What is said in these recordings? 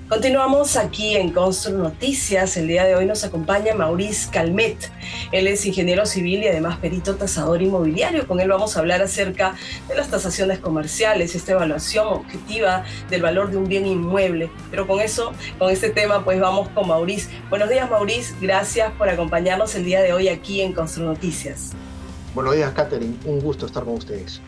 Continuamos aquí en Constru Noticias. El día de hoy nos acompaña Maurice Calmet. Él es ingeniero civil y además perito tasador inmobiliario. Con él vamos a hablar acerca de las tasaciones comerciales, esta evaluación objetiva del valor de un bien inmueble. Pero con este tema, pues vamos con Maurice. Buenos días, Maurice. Gracias por acompañarnos el día de hoy aquí en Constru Noticias. Buenos días, Catherine. Un gusto estar con ustedes.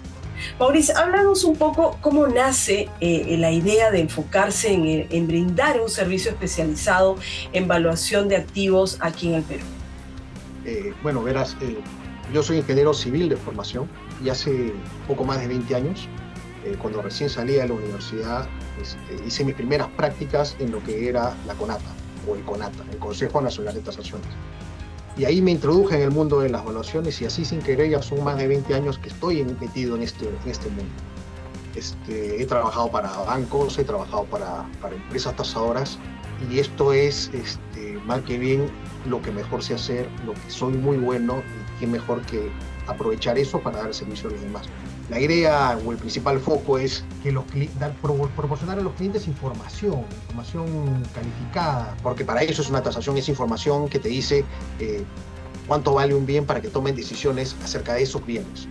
Maurice, háblanos un poco cómo nace la idea de enfocarse en brindar un servicio especializado en evaluación de activos aquí en el Perú. Bueno, verás, yo soy ingeniero civil de formación y hace poco más de 20 años, cuando recién salí de la universidad, hice mis primeras prácticas en lo que era la CONATA, o el CONATA, el Consejo Nacional de Tasaciones. Y ahí me introduje en el mundo de las evaluaciones y así sin querer ya son más de 20 años que estoy metido en este mundo. He trabajado para bancos, he trabajado para empresas tasadoras y esto es, mal que bien, lo que mejor sé hacer, lo que soy muy bueno y qué mejor que aprovechar eso para dar servicio a los demás. La idea o el principal foco es que proporcionar a los clientes información calificada, porque para eso es una tasación, es información que te dice cuánto vale un bien para que tomen decisiones acerca de esos bienes.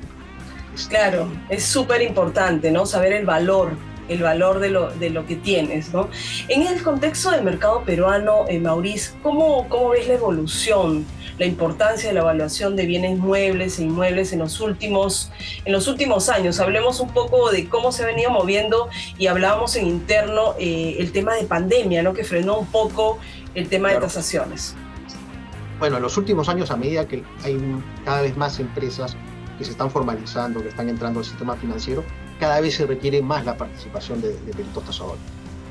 Claro, es súper importante, ¿no? Saber el valor de lo que tienes, ¿no? En el contexto del mercado peruano, Maurice, ¿cómo ves la evolución, la importancia de la evaluación de bienes muebles e inmuebles en los últimos años? Hablemos un poco de cómo se ha venido moviendo y hablábamos en interno el tema de pandemia, ¿no? Que frenó un poco el tema de tasaciones. Bueno, en los últimos años, a medida que hay cada vez más empresas que se están formalizando, que están entrando al sistema financiero, cada vez se requiere más la participación de peritos tasadores.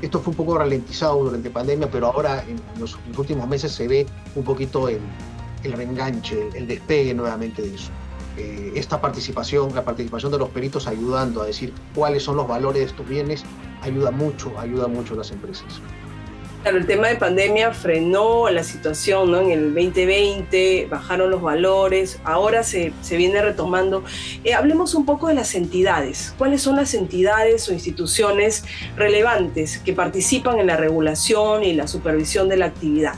Esto fue un poco ralentizado durante pandemia, pero ahora en los últimos meses se ve un poquito el reenganche, el despegue nuevamente de eso. La participación de los peritos ayudando a decir cuáles son los valores de estos bienes, ayuda mucho a las empresas. Claro, el tema de pandemia frenó la situación, ¿no? En el 2020 bajaron los valores, ahora se viene retomando. Hablemos un poco de las entidades. ¿Cuáles son las entidades o instituciones relevantes que participan en la regulación y la supervisión de la actividad?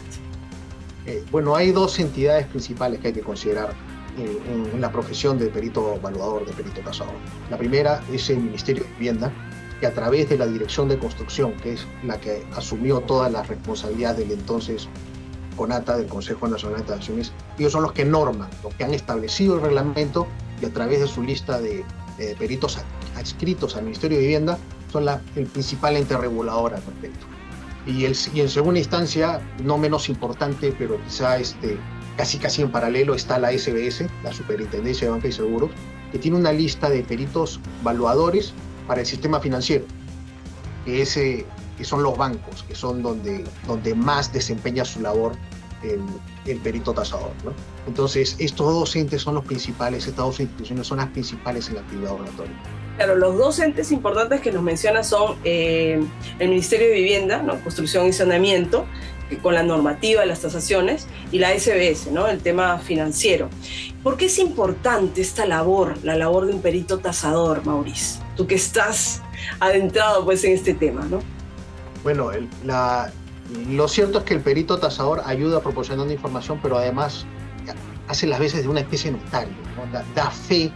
Bueno, hay dos entidades principales que hay que considerar en la profesión de perito evaluador, de perito tasador. La primera es el Ministerio de Vivienda, que a través de la Dirección de Construcción, que es la que asumió toda la responsabilidad del entonces CONATA, del Consejo Nacional de Tasaciones, ellos son los que norman, los que han establecido el reglamento y a través de su lista de peritos adscritos al Ministerio de Vivienda son el principal ente regulador al respecto. Y en segunda instancia, no menos importante, pero quizá casi en paralelo, está la SBS, la Superintendencia de Banca y Seguros, que tiene una lista de peritos evaluadores para el sistema financiero, que son los bancos, que son donde más desempeña su labor el perito tasador, ¿no? Entonces, estos dos entes son los principales, estas dos instituciones son las principales en la actividad evaluatoria. Claro, los dos entes importantes que nos menciona son el Ministerio de Vivienda, ¿no? Construcción y Saneamiento, con la normativa de las tasaciones, y la SBS, ¿no? El tema financiero. ¿Por qué es importante esta labor, la labor de un perito tasador, Maurice? Tú que estás adentrado pues en este tema, ¿no? Bueno, lo cierto es que el perito tasador ayuda proporcionando información, pero además hace las veces de una especie de notario, ¿no? Da fe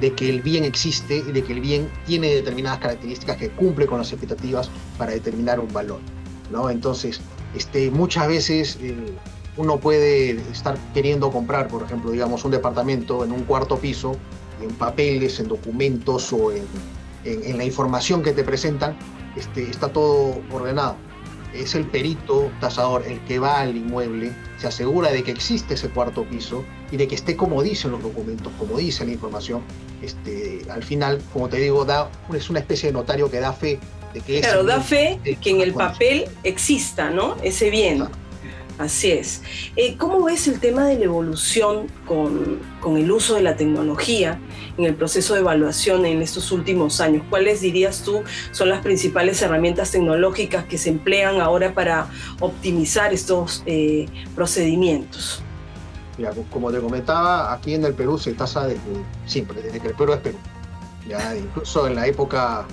de que el bien existe y de que el bien tiene determinadas características que cumple con las expectativas para determinar un valor, ¿no? Entonces, muchas veces uno puede estar queriendo comprar, por ejemplo, digamos, un departamento en un cuarto piso, en papeles, en documentos o en la información que te presentan, está todo ordenado. Es el perito tasador el que va al inmueble, se asegura de que existe ese cuarto piso y de que esté como dicen los documentos, como dice la información. Al final, como te digo, es una especie de notario que da fe de que claro, da fe que en el papel exista, ¿no? Ese bien. Claro. Así es. ¿Cómo ves el tema de la evolución con el uso de la tecnología en el proceso de evaluación en estos últimos años? ¿Cuáles dirías tú son las principales herramientas tecnológicas que se emplean ahora para optimizar estos procedimientos? Mira, como te comentaba, aquí en el Perú se tasa siempre, desde que el Perú es Perú. Ya, incluso en la época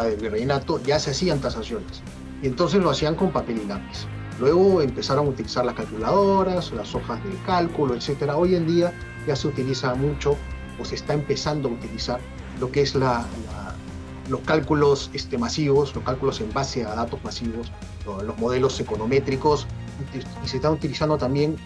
del virreinato ya se hacían tasaciones. Y entonces lo hacían con papel y lápiz. Luego empezaron a utilizar las calculadoras, las hojas de cálculo, etc. Hoy en día ya se utiliza mucho, o se está empezando a utilizar, lo que es los cálculos masivos, los cálculos en base a datos masivos, los modelos econométricos, y se está utilizando también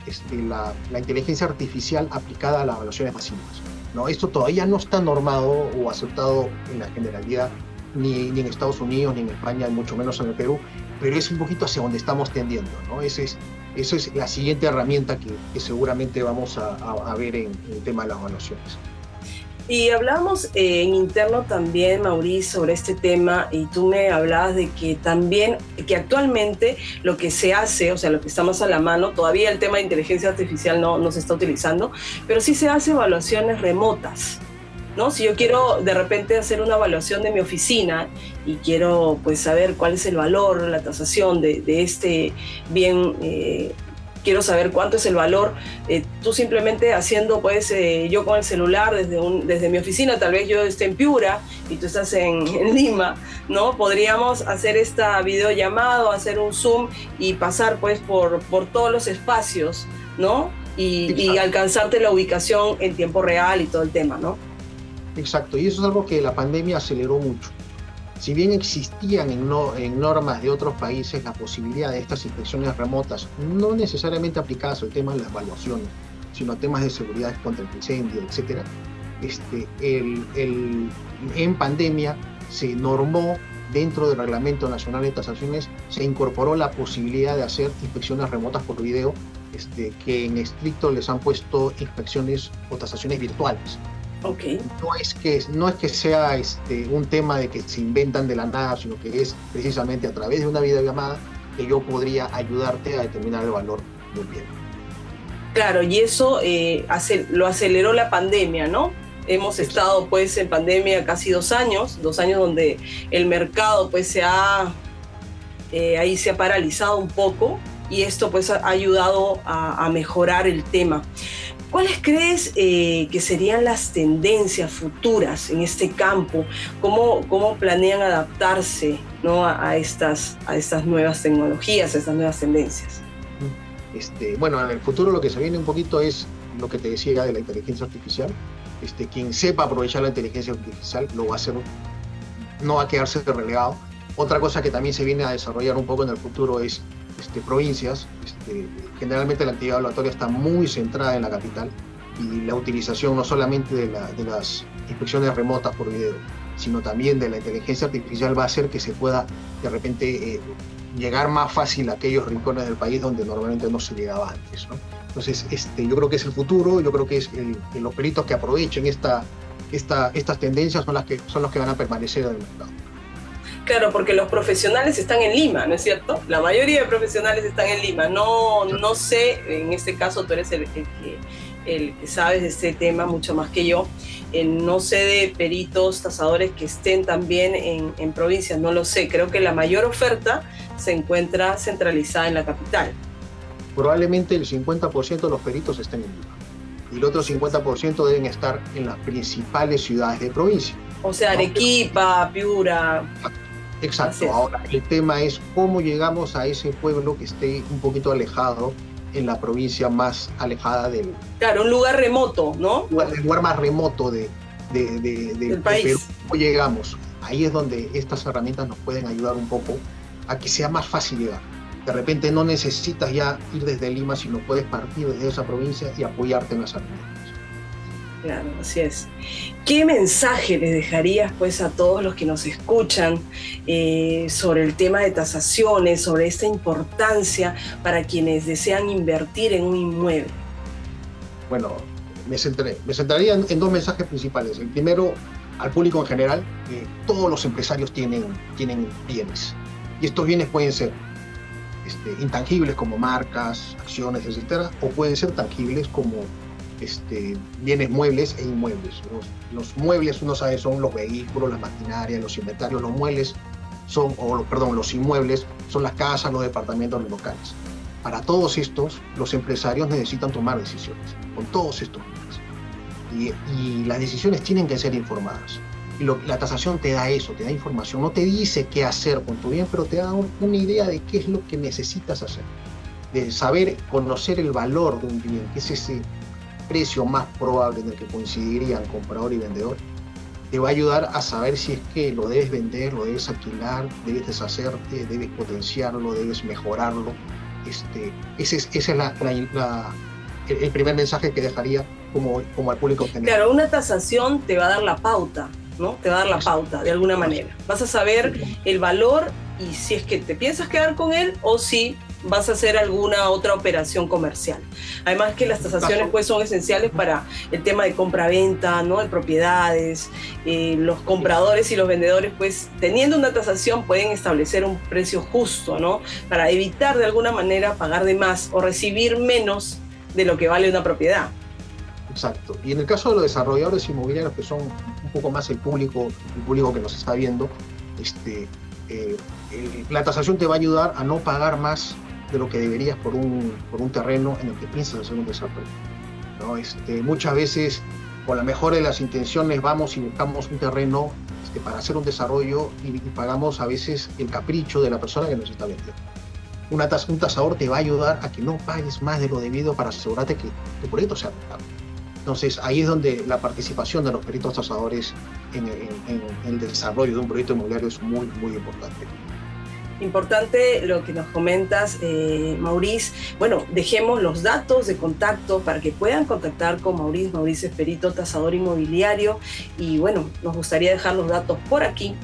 la inteligencia artificial aplicada a las evaluaciones masivas, ¿no? Esto todavía no está normado o aceptado en la generalidad, ni en Estados Unidos, ni en España, y mucho menos en el Perú, pero es un poquito hacia donde estamos tendiendo, ¿no? Esa es la siguiente herramienta que seguramente vamos a ver en el tema de las evaluaciones. Y hablamos en interno también, Mauricio, sobre este tema, y tú me hablabas de que también, que actualmente lo que se hace, o sea, lo que está más a la mano, todavía el tema de inteligencia artificial no se está utilizando, pero sí se hace evaluaciones remotas, ¿no? Si yo quiero de repente hacer una evaluación de mi oficina y quiero pues saber cuál es el valor, la tasación de este bien, quiero saber cuánto es el valor, tú simplemente haciendo pues yo con el celular desde mi oficina, tal vez yo esté en Piura y tú estás en Lima, ¿no? Podríamos hacer esta videollamada, hacer un Zoom y pasar pues por todos los espacios, ¿no? Y alcanzarte la ubicación en tiempo real y todo el tema, ¿no? Exacto, y eso es algo que la pandemia aceleró mucho. Si bien existían en normas de otros países la posibilidad de estas inspecciones remotas, no necesariamente aplicadas al tema de las evaluaciones, sino a temas de seguridad contra el incendio, etc., en pandemia se normó dentro del Reglamento Nacional de Tasaciones, se incorporó la posibilidad de hacer inspecciones remotas por video, que en estricto les han puesto inspecciones o tasaciones virtuales. Okay. No es que sea un tema de que se inventan de la nada, sino que es precisamente a través de una videollamada que yo podría ayudarte a determinar el valor de un bien. Claro, y eso lo aceleró la pandemia, ¿no? Hemos estado pues en pandemia casi 2 años donde el mercado pues ahí se ha paralizado un poco, y esto pues ha ayudado a mejorar el tema. ¿Cuáles crees que serían las tendencias futuras en este campo? ¿Cómo planean adaptarse, ¿no? a estas nuevas tecnologías, a estas nuevas tendencias? Bueno, en el futuro lo que se viene un poquito es lo que te decía de la inteligencia artificial. Quien sepa aprovechar la inteligencia artificial lo va a hacer, no va a quedarse relegado. Otra cosa que también se viene a desarrollar un poco en el futuro es provincias. Generalmente la actividad evaluatoria está muy centrada en la capital, y la utilización no solamente de las inspecciones remotas por video, sino también de la inteligencia artificial va a hacer que se pueda de repente llegar más fácil a aquellos rincones del país donde normalmente no se llegaba antes, ¿no? Entonces, yo creo que es el futuro. Yo creo que es los peritos que aprovechen estas tendencias son los que van a permanecer en el mercado. Claro, porque los profesionales están en Lima, ¿no es cierto? La mayoría de profesionales están en Lima. No sé, en este caso tú eres el que sabes de este tema mucho más que yo. No sé de peritos, tasadores que estén también en provincias, no lo sé. Creo que la mayor oferta se encuentra centralizada en la capital. Probablemente el 50% de los peritos estén en Lima, y el otro 50% deben estar en las principales ciudades de provincia. O sea, Arequipa, Piura. Exacto. Ahora, el tema es cómo llegamos a ese pueblo que esté un poquito alejado, en la provincia más alejada del... Claro, un lugar remoto, ¿no? El lugar más remoto del país. Perú. ¿Cómo llegamos? Ahí es donde estas herramientas nos pueden ayudar un poco a que sea más fácil llegar. De repente no necesitas ya ir desde Lima, sino puedes partir desde esa provincia y apoyarte en las herramientas. Claro, así es. ¿Qué mensaje les dejarías pues a todos los que nos escuchan sobre el tema de tasaciones, sobre esta importancia para quienes desean invertir en un inmueble? Bueno, me centraría en 2 mensajes principales. El primero, al público en general, que todos los empresarios tienen bienes. Y estos bienes pueden ser intangibles como marcas, acciones, etcétera, o pueden ser tangibles como bienes muebles e inmuebles. Los muebles, uno sabe, son los vehículos, las maquinarias, los inventarios. Los muebles los inmuebles son las casas, los departamentos, los locales. Para todos estos, los empresarios necesitan tomar decisiones con todos estos bienes. Y las decisiones tienen que ser informadas. Y la tasación te da eso, te da información, no te dice qué hacer con tu bien, pero te da una idea de qué es lo que necesitas hacer, de saber, conocer el valor de un bien, que es ese precio más probable en el que coincidirían comprador y vendedor. Te va a ayudar a saber si es que lo debes vender, lo debes alquilar, debes deshacerte, debes potenciarlo, debes mejorarlo. Ese es el primer mensaje que dejaría como al público general. Claro, una tasación te va a dar la pauta, ¿no? Te va a dar la pauta de alguna manera. Vas a saber el valor y si es que te piensas quedar con él o si vas a hacer alguna otra operación comercial. Además que las tasaciones pues son esenciales para el tema de compra-venta, ¿no? De propiedades. Los compradores y los vendedores pues teniendo una tasación pueden establecer un precio justo, ¿no? Para evitar de alguna manera pagar de más o recibir menos de lo que vale una propiedad. Exacto. Y en el caso de los desarrolladores inmobiliarios, que son un poco más el público que nos está viendo, la tasación te va a ayudar a no pagar más de lo que deberías por un terreno en el que piensas hacer un desarrollo, ¿no? Muchas veces, con la mejor de las intenciones, vamos y buscamos un terreno para hacer un desarrollo y pagamos a veces el capricho de la persona que nos está vendiendo. Un tasador te va a ayudar a que no pagues más de lo debido para asegurarte que tu proyecto sea rentable. Entonces, ahí es donde la participación de los peritos tasadores en el desarrollo de un proyecto inmobiliario es muy, muy importante. Importante lo que nos comentas, Maurice. Bueno, dejemos los datos de contacto para que puedan contactar con Maurice. Maurice es perito tasador inmobiliario y bueno, nos gustaría dejar los datos por aquí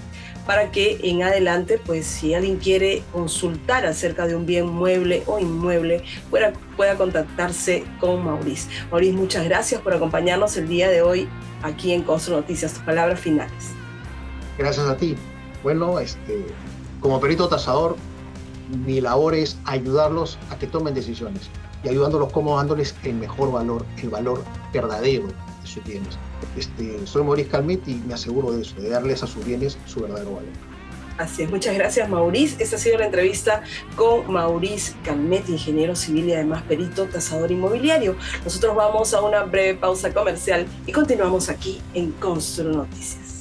para que en adelante, pues si alguien quiere consultar acerca de un bien mueble o inmueble, pueda contactarse con Maurice. Maurice, muchas gracias por acompañarnos el día de hoy aquí en Constru Noticias. Tus palabras finales. Gracias a ti. Bueno, como perito tasador, mi labor es ayudarlos a que tomen decisiones y ayudándolos como dándoles el mejor valor, el valor verdadero de sus bienes. Soy Maurice Calmet y me aseguro de eso, de darles a sus bienes su verdadero valor. Así es, muchas gracias, Maurice. Esta ha sido la entrevista con Maurice Calmet, ingeniero civil y además perito tasador inmobiliario. Nosotros vamos a una breve pausa comercial y continuamos aquí en Constru Noticias.